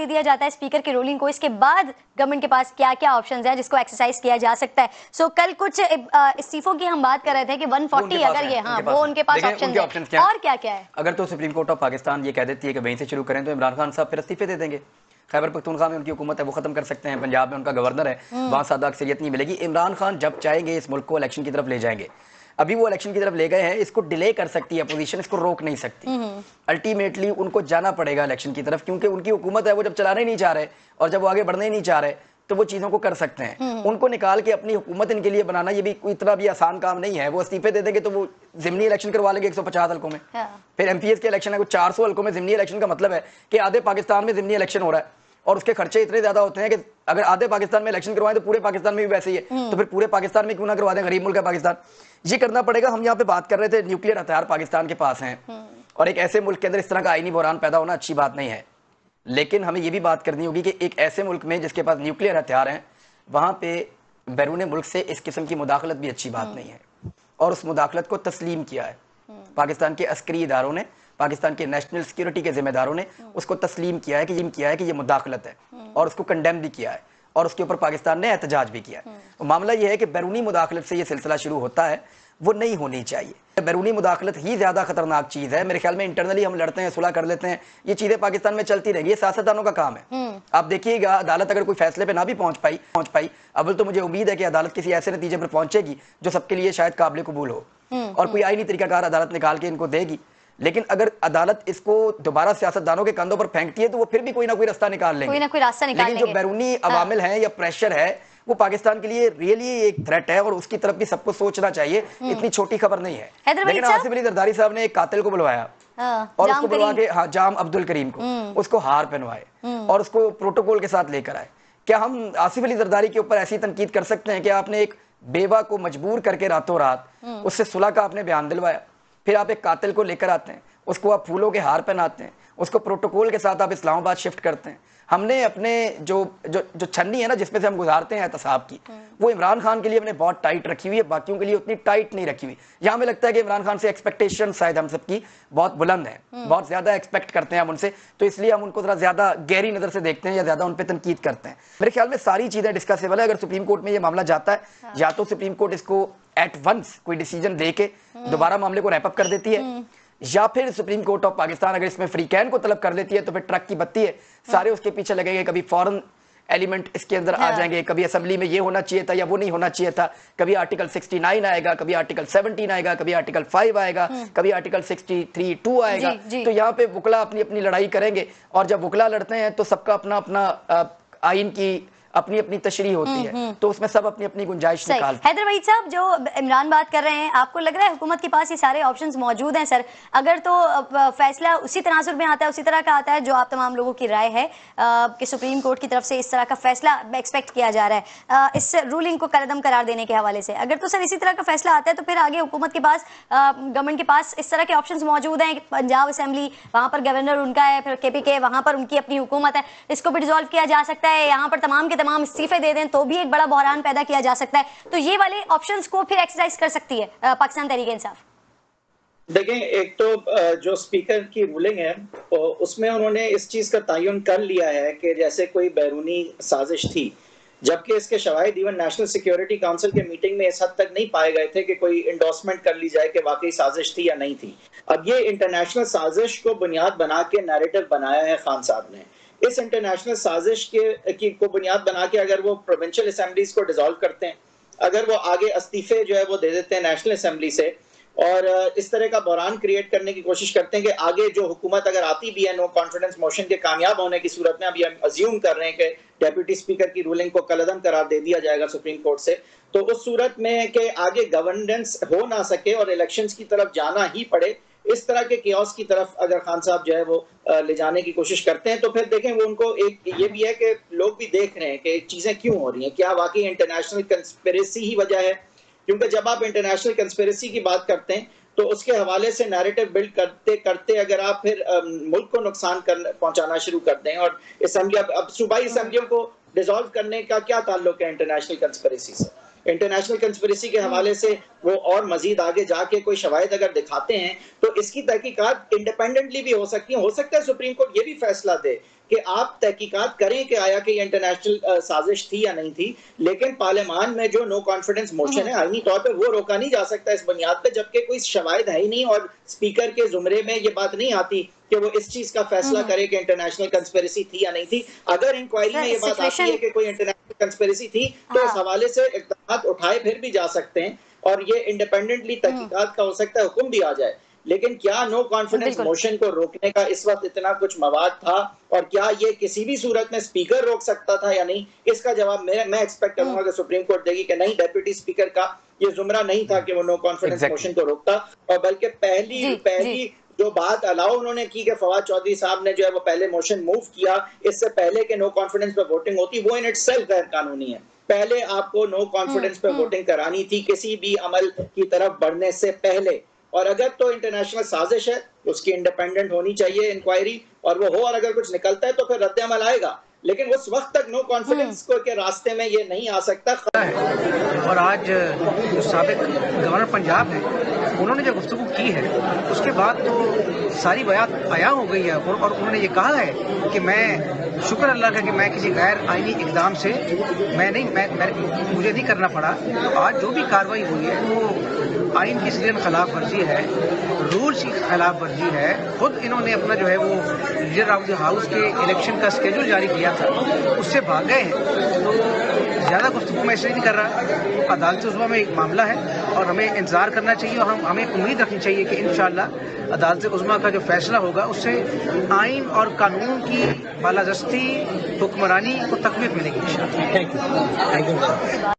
दिया जाता है स्पीकर की रूलिंग को, इसके बाद गवर्नमेंट के पास क्या क्या ऑप्शंस है जिसको एक्सरसाइज किया जा सकता है। सो कल कुछ इस्तीफों की हम बात कर रहे थे कि 140 अगर ये वो उनके पास ऑप्शन है, और क्या क्या है। अगर तो सुप्रीम कोर्ट ऑफ पाकिस्तान ये कह देती है कि वहीं से शुरू करें तो इमरान खान साहब फिर इस्तीफे दे देंगे। खैबर पख्तूनख्वा में उनकी हुकूमत है वो खत्म कर सकते हैं, पंजाब में उनका गवर्नर है, वहाँ सादा अक्सरियत नहीं मिलेगी। इमरान खान जब चाहेंगे इस मुल्क को इलेक्शन की तरफ ले जाएंगे। अभी वो इलेक्शन की तरफ ले गए हैं, इसको डिले कर सकती है अपोजिशन, इसको रोक नहीं सकती। अल्टीमेटली उनको जाना पड़ेगा इलेक्शन की तरफ, क्योंकि उनकी हुकूमत है, वो जब चलाना ही नहीं चाह रहे और जब वो आगे बढ़ने ही नहीं चाह रहे तो वो चीज़ों को कर सकते हैं। उनको निकाल के अपनी हुकूमत इनके लिए बनाना ये भी इतना भी आसान काम नहीं है। वो इस्तीफे दे देंगे तो वो ज़िमनी इलेक्शन करवा लेंगे 150 हल्कों में, फिर एमपीएस के इलेक्शन है कुछ 400 हल्कों में। ज़िमनी इलेक्शन का मतलब है कि आधे पाकिस्तान में ज़िमनी इलेक्शन हो रहा है और उसके खर्चे इतने ज्यादा होते हैं कि अगर आधे पाकिस्तान में इलेक्शन करवाएं तो पूरे पाकिस्तान में भी वैसे ही है, तो फिर पूरे पाकिस्तान में क्यों ना करवा दें, गरीब मुल्क है पाकिस्तान। ये करना पड़ेगा। हम यहाँ पे बात कर रहे थे न्यूक्लियर हथियार पाकिस्तान के पास हैं और एक ऐसे मुल्क के अंदर इस तरह का आईनी बहरान पैदा होना अच्छी बात नहीं है, लेकिन हमें ये भी बात करनी होगी कि एक ऐसे मुल्क में जिसके पास न्यूक्लियर हथियार हैं वहां पे बैरून मुल्क से इस किस्म की मुदाखलत भी अच्छी बात नहीं है। और उस मुदाखलत को तस्लीम किया है पाकिस्तान के अस्करी इदारों ने, पाकिस्तान के नेशनल सिक्योरिटी के जिम्मेदारों ने उसको तस्लीम किया है कि ये मुदाखलत है और उसको कंडेम भी किया है और उसके ऊपर पाकिस्तान ने एहतजाज भी किया है। तो मामला ये है कि बैरूनी मुदाखलत से ये सिलसिला शुरू होता है, वो नहीं होनी चाहिए। बैरूनी मुदाखलत ही ज्यादा खतरनाक चीज है। मेरे ख्याल में इंटरनली हम लड़ते हैं, सुलह कर लेते हैं, ये चीजें पाकिस्तान में चलती रहेंगी, ये सियासतदानों का काम है। आप देखिएगा अदालत अगर कोई फैसले पे ना भी पहुंच पाई अव्वल तो मुझे उम्मीद है कि अदालत किसी ऐसे नतीजे पर पहुंचेगी जो सबके लिए शायद काबिल कबूल हो और कोई आईनी तरीकाकार अदालत निकाल के इनको देगी। लेकिन अगर अदालत इसको दोबारा सियासतदानों के कंधों पर फेंकती है तो वो फिर भी कोई ना कोई रास्ता निकाल लेंगे, लेकिन जो बैरूनी अवामिल हैं या प्रेशर है वो पाकिस्तान के लिए रियली एक थ्रेट है और उसकी तरफ भी सबको सोचना चाहिए। इतनी छोटी खबर नहीं है। लेकिन आसिफ अली जरदारी साहब ने एक कातिल को बुलवाया और उसको बुलवा के जाम अब्दुल करीम को, उसको हार पहनवाए और उसको प्रोटोकॉल के साथ लेकर आए। क्या हम आसिफ अली जरदारी के ऊपर ऐसी तनकीद कर सकते हैं कि आपने एक बेवा को मजबूर करके रातों रात उससे सुलह का आपने बयान दिलवाया, फिर आप एक कातिल को लेकर आते हैं, उसको आप फूलों के हार पहनाते हैं, उसको प्रोटोकॉल के साथ आप इस्लामाबाद शिफ्ट करते हैं। हमने अपने जो जो जो छन्नी है ना जिसमें से हम गुजारते हैं एहतसाब की, वो इमरान खान के लिए हमने बहुत टाइट रखी हुई है, बाकियों के लिए उतनी टाइट नहीं रखी हुई। यहाँ हमें लगता है कि इमरान खान से एक्सपेक्टेशन शायद हम सबकी बहुत बुलंद है, बहुत ज्यादा एक्सपेक्ट करते हैं हम उनसे, तो इसलिए हम उनको जरा ज्यादा गहरी नजर से देखते हैं या ज्यादा उन पर तनकीद करते हैं। मेरे ख्याल में सारी चीजें डिस्कसेबल है। अगर सुप्रीम कोर्ट में ये मामला जाता है या तो सुप्रीम कोर्ट इसको एट वंस कोई डिसीजन दे के दोबारा मामले को रैप अप कर देती है, या फिर सुप्रीम कोर्ट ऑफ पाकिस्तान अगर इसमें फ्री कैन को तलब कर लेती है तो फिर ट्रक की बत्ती है, सारे उसके पीछे लगेंगे। कभी फॉरेन एलिमेंट इसके अंदर आ जाएंगे, कभी असेंबली में ये होना चाहिए था या वो नहीं होना चाहिए था, कभी आर्टिकल 69 आएगा, कभी आर्टिकल 17 आएगा, कभी आर्टिकल 5 आएगा, कभी आर्टिकल 63(2) आएगा। तो यहाँ पे वुकला अपनी अपनी लड़ाई करेंगे और जब वुकला लड़ते हैं तो सबका अपना अपना आइन की अपनी अपनी तशरीह होती है, तो उसमें सब अपनी अपनी गुंजाइश निकालते हैं। हैदर वहीद साहब, जो इमरान बात कर रहे हैं, आपको लग रहा है हुकूमत के पास ये सारे ऑप्शंस मौजूद हैं सर? अगर तो फैसला उसी तनाजुर में आता है, उसी तरह का आता है जो आप तमाम लोगों की राय है कि सुप्रीम कोर्ट की तरफ से इस तरह का फैसला एक्सपेक्ट किया जा रहा है इस रूलिंग को कलअदम करार देने के हवाले से, अगर तो सर इसी तरह का फैसला आता है तो फिर आगे हुकूमत के पास, गवर्नमेंट के पास इस तरह के ऑप्शंस मौजूद हैं? पंजाब असेंबली, वहां पर गवर्नर उनका है, फिर KPK, वहां पर उनकी अपनी हुकूमत है, इसको भी डिसॉल्व किया जा सकता है, यहाँ पर तमाम के तमाम इस्तीफे दे दें तो भी एक बड़ा बहरान पैदा किया जा सकता है। तो ये वाले ऑप्शंस को फिर एक्सरसाइज कर सकती है पाकिस्तान तहरीक-ए-इंसाफ? देखें, एक तो जो स्पीकर की रूलिंग है उसमें उन्होंने इस चीज का तयन कर लिया है कि जैसे कोई बैरूनी साजिश थी, जबकि इसके शवाहिद इवन नेशनल सिक्योरिटी काउंसिल के मीटिंग में इस हद तक नहीं पाए गए थे कि कोई इंडोर्समेंट कर ली जाए कि वाकई साजिश थी या नहीं थी। अब ये इंटरनेशनल साजिश को बुनियाद बना के नैरेटिव बनाया है खान साहब ने। इस इंटरनेशनल साजिश को बुनियाद बना के अगर वो प्रोविंशियल असेंबलीज को डिसॉल्व करते हैं, अगर वो आगे इस्तीफे जो है वो दे देते हैं नेशनल असेंबली से और इस तरह का बहरान क्रिएट करने की कोशिश करते हैं कि आगे जो हुकूमत अगर आती भी है नो कॉन्फिडेंस मोशन के कामयाब होने की सूरत में, अभी हम अज्यूम कर रहे हैं कि डेप्यूटी स्पीकर की रूलिंग को कलअदम करार दे दिया जाएगा सुप्रीम कोर्ट से, तो उस सूरत में कि आगे गवर्नेंस हो ना सके और इलेक्शंस की तरफ जाना ही पड़े, इस तरह के कियोस की तरफ अगर खान साहब जो है वो ले जाने की कोशिश करते हैं, तो फिर देखें वो उनको एक ये भी है कि लोग भी देख रहे हैं कि चीजें क्यों हो रही हैं, क्या वाकई इंटरनेशनल कंस्पिरेसी ही वजह है? क्योंकि जब आप इंटरनेशनल कंस्पिरेसी की बात करते हैं तो उसके हवाले से नैरेटिव बिल्ड करते करते अगर आप फिर मुल्क को नुकसान पहुंचाना शुरू कर दें, और असेंबली अब सूबाई असेंबलियों को डिसॉल्व करने का क्या ताल्लुक है इंटरनेशनल कंस्पिरेसी से? इंटरनेशनल कंस्पिरेसी के हवाले से वो और मजीद आगे जाके कोई शवाहिद अगर दिखाते हैं तो इसकी तहकीकात इंडिपेंडेंटली भी हो सकती है। हो सकता है सुप्रीम कोर्ट ये भी फैसला दे कि आप तहकीकात करें कि आया कि ये इंटरनेशनल साजिश थी या नहीं थी, लेकिन पार्लियामान में जो नो कॉन्फिडेंस मोशन है आईनी तौर पे वो रोका नहीं जा सकता इस बुनियाद पे, जबकि कोई शवाहिद है ही नहीं और स्पीकर के जुमरे में ये बात नहीं आती कि वो इस चीज का फैसला करे कि इंटरनेशनल कंस्पिरेसी थी या नहीं थी। अगर इंक्वायरी में ये बात आती है कि कोई इंटरनेशनल कंस्पिरेसी थी तो इस हवाले से इक़दाम उठाए फिर भी जा सकते हैं और ये इंडिपेंडेंटली तहकीकात का हो सकता है हुक्म भी आ जाए। लेकिन क्या नो कॉन्फिडेंस मोशन को रोकने का इस वक्त इतना कुछ मवाद था और क्या ये किसी भी सूरत में स्पीकर रोक सकता था या नहीं, इसका जवाब मैं एक्सपेक्ट करूंगा कि सुप्रीम कोर्ट देगी कि नहीं, डेप्यूटी स्पीकर का ये जुमरा नहीं था कि वो नो कॉन्फिडेंस मोशन को रोकता। और बल्कि पहली जो बात अलाउ उन्होंने की कि फवाद चौधरी साहब ने जो है वो पहले मोशन मूव किया इससे पहले कि नो कॉन्फिडेंस पे वोटिंग होती, वो इन इटसेल्फ गैर कानूनी है। पहले आपको नो कॉन्फिडेंस पे वोटिंग करानी थी किसी भी अमल की तरफ बढ़ने से पहले। और अगर तो इंटरनेशनल साजिश है उसकी इंडिपेंडेंट होनी चाहिए इंक्वायरी, और वो हो और अगर कुछ निकलता है तो फिर रद्द अमल आएगा, लेकिन उस वक्त तक नो कॉन्फिडेंस को के रास्ते में ये नहीं आ सकता। और आज जो साबिक गवर्नर पंजाब है उन्होंने जो गुफ्तगू की है उसके बाद तो सारी बात आया हो गई है और उन्होंने ये कहा है कि मैं शुक्र अल्लाह का कि मैं किसी गैर आईनी इकदाम से मुझे नहीं करना पड़ा। तो आज जो भी कार्रवाई हुई है वो आइन की सीधे खिलाफ वर्जी है, रूल्स की खिलाफ वर्जी है। खुद इन्होंने अपना जो है वो लीडर ऑफ द हाउस के इलेक्शन का स्केड्यूल जारी किया था, उससे भाग गए हैं। तो ज़्यादा गुफ्तगू मैं इसलिए नहीं कर रहा। अदालत उज़्मा में एक मामला है और हमें इंतज़ार करना चाहिए और हमें उम्मीद रखनी चाहिए कि इंशाअल्लाह अदालत उज़्मा का जो फैसला होगा उससे आइन और कानून की बालादस्ती हुक्मरानी को तक़वीत मिलेगी इंशाअल्लाह। Thank you.